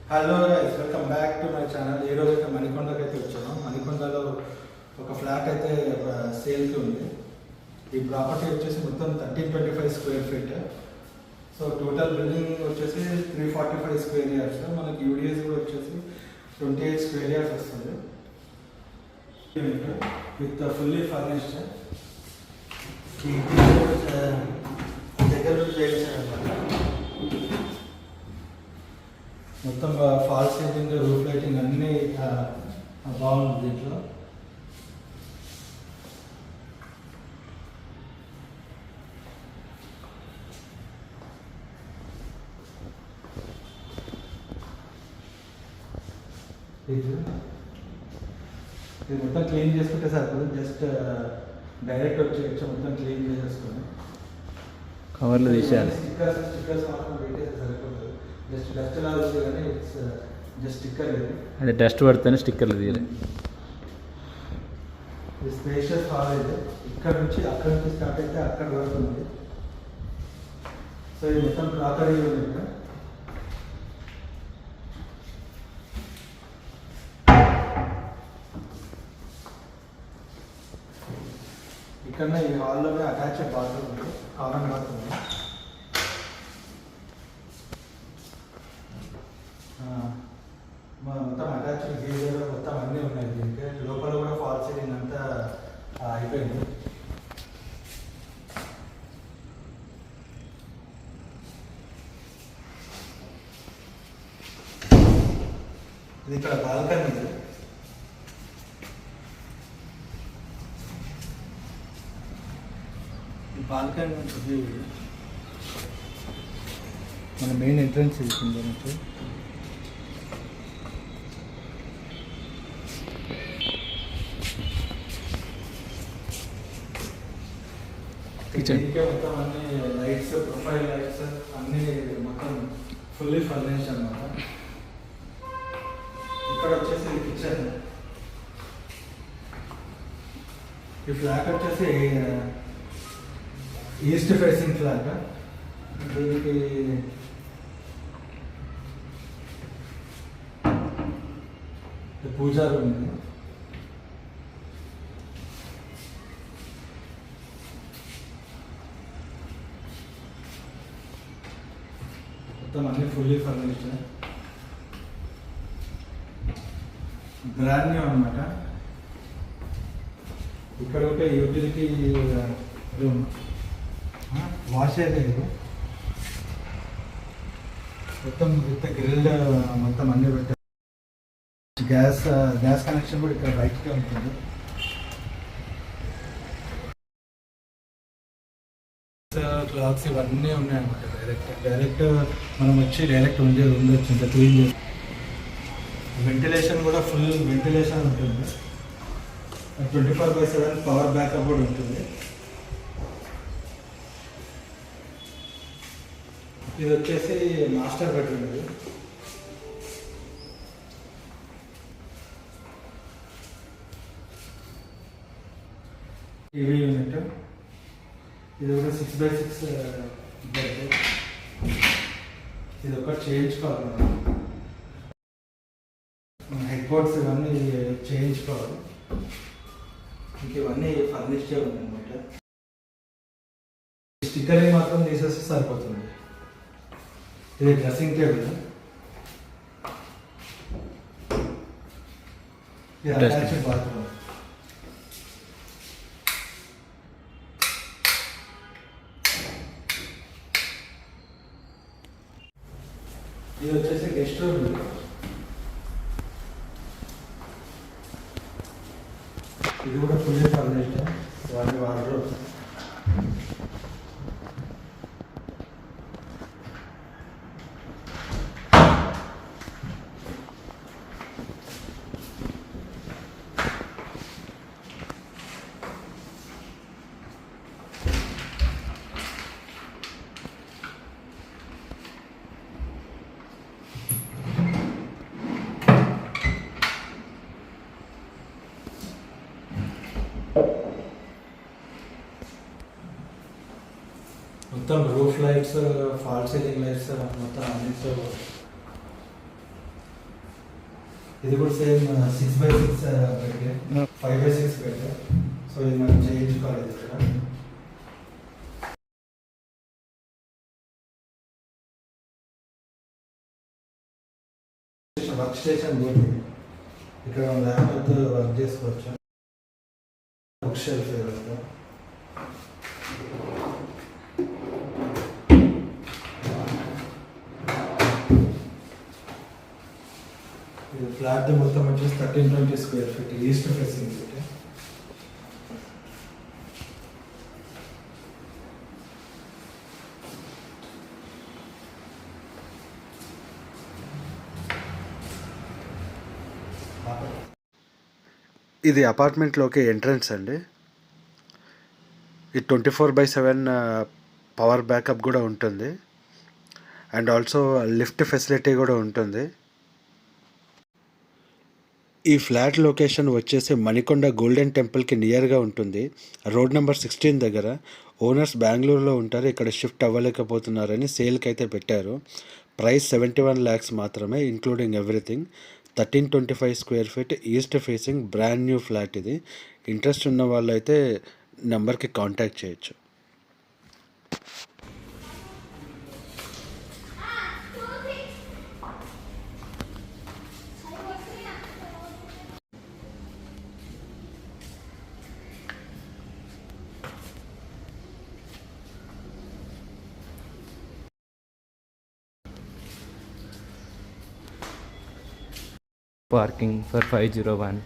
Hello guys, welcome back to my channel. ఈ రోజు అయితే మణికొండకి అయితే వచ్చాను. మణికొండలో ఒక ఫ్లాట్ అయితే సేల్కి ఉంది. ఈ ప్రాపర్టీ వచ్చేసి మొత్తం 1325 square feet. So total building వచ్చేసి 345 స్క్వేర్ ఇయర్స్. మనకి యూడిఎస్ కూడా వచ్చేసి 28 స్క్వేర్ ఇయర్స్ వస్తుంది. With fully furnished. ఈ దగ్గర చేయించారన్నమాట. మొత్తం ఫాల్ సీలింగ్, రూఫ్ లైటింగ్ అన్నీ బాగుంది దీంట్లో. ఇది మొత్తం క్లీన్ చేసుకుంటే సరిపోదు, జస్ట్ డైరెక్ట్ వచ్చేయచ్చు. మొత్తం క్లీన్ చేసేసుకొని కవర్లు తీసేయాలి. స్టిక్కర్స్ మాత్రం పెట్టేసి సరిపోతుంది. జస్ట్ డస్ట్ లాగా ఉంది కానీ ఇట్స్ జస్ట్ స్టిక్కర్ లేదు. అదే డస్ట్ పడితేనే స్టిక్కర్లు తీయాలి. ఇది స్పేషియస్ హాల్ అయితే ఇక్కడ నుంచి అక్కడ నుంచి స్టార్ట్ అయితే అక్కడ వరకు ఉంది. సో ఇది మొత్తం క్రాకరీ యూనిట్. ఇక్కడ ఈ హాల్లోనే అటాచ్డ్ బాత్రూమ్ ఉంది, కామన్ బాత్రూమ్. మొత్తం అటాచ్డ్ గీజర్ మొత్తం అన్నీ ఉన్నాయి దీనికి. లోపల కూడా ఫాల్ సీలింగ్ అంతా అయిపోయింది. ఇది ఇక్కడ బాల్కనీ. ఇది బాల్కనీ వ్యూ. మన మెయిన్ ఎంట్రన్స్ ఇస్తుంది నుంచి. కిచెన్ మొత్తం అన్ని లైట్స్, ప్రొఫైల్ లైట్స్ అన్నీ మొత్తం ఫుల్లీ ఫర్నిష్డ్ అన్నమాట. ఇక్కడ వచ్చేసి కిచెన్. ఈ ఫ్లాట్ వచ్చేసి ఈస్ట్ ఫేసింగ్ ఫ్లాట్. దీనికి పూజా రూమ్ ఉంది. మొత్తం అన్ని ఫుల్లీ ఫర్నిష్డ్, బ్రాండ్ న్యూ అనమాట. ఇక్కడ ఒక యూటిలిటీ రూమ్, వాష్ ఏరియా, మొత్తం విత్ గ్రిల్డ్ మొత్తం అన్ని పెట్టారు. గ్యాస్ కనెక్షన్ కూడా ఇక్కడ రైట్గా ఉంటుంది. క్లాత్స్ ఇవన్నీ ఉన్నాయన్నమాట. డైరెక్ట్ మనం వచ్చి డైరెక్ట్ ఉండొచ్చు. ఇంత క్లీన్ చేసి వెంటిలేషన్ కూడా ఫుల్ వెంటిలేషన్ ఉంటుంది. 24/7 పవర్ బ్యాకప్ కూడా ఉంటుంది. ఇది వచ్చేసి మాస్టర్ బెడ్రూమ్. ఇది టీవీ యూనిట్. ఇది ఒక 6x6 బెడ్. ఇది ఒకటి చేయించుకోవాలి మనం. హెడ్ బోర్డ్స్ ఇవన్నీ చేయించుకోవాలి. ఇంక ఇవన్నీ ఫర్నిష్డ్ ఉన్నాయన్నమాట. స్టిక్కరింగ్ మాత్రం తీసేస్తే సరిపోతుంది. ఇది డ్రెస్సింగ్ టేబుల్. ఇది అటాచ్డ్ బాత్రూమ్. ఇది వచ్చేసి గెస్ట్ రూమ్. ఇది కూడా ఫుల్లీ ఫర్నిష్డ్. వార్డ్రోబ్. మొత్తం roof lights, fall ceiling lights మొత్తం అన్నిటితో ఇది కూడా same 6x6 bed, 5x6 bed. So ఇది మనం చేయించుకోవాలి ఇక్కడ. వర్క్ స్టేషన్ బోర్డు ఇక్కడ ల్యాప్టాప్ వర్క్ చేసుకోవచ్చు. బుక్ షెల్ఫ్ ఇదంతా. ఇది ఫ్లాట్ మొత్తం వచ్చేసి 1320 square feet east facing feet. ఇది అపార్ట్మెంట్లోకి ఎంట్రన్స్ అండి. ఇది 24/7 పవర్ బ్యాకప్ కూడా ఉంటుంది. అండ్ ఆల్సో లిఫ్ట్ ఫెసిలిటీ కూడా ఉంటుంది. ఈ ఫ్లాట్ లొకేషన్ వచ్చేసి మణికొండ గోల్డెన్ టెంపుల్కి నియర్గా ఉంటుంది. రోడ్ నెంబర్ 16 దగ్గర. ఓనర్స్ బెంగళూరులో ఉంటారు, ఇక్కడ షిఫ్ట్ అవ్వలేకపోతున్నారని సేల్కి అయితే పెట్టారు. ప్రైస్ 71 lakhs మాత్రమే, including everything. 1325 square feet east facing brand new flat ఇది. ఇంట్రెస్ట్ ఉన్న వాళ్ళు అయితే నెంబర్కి కాంటాక్ట్ చేయొచ్చు. Parking for 501.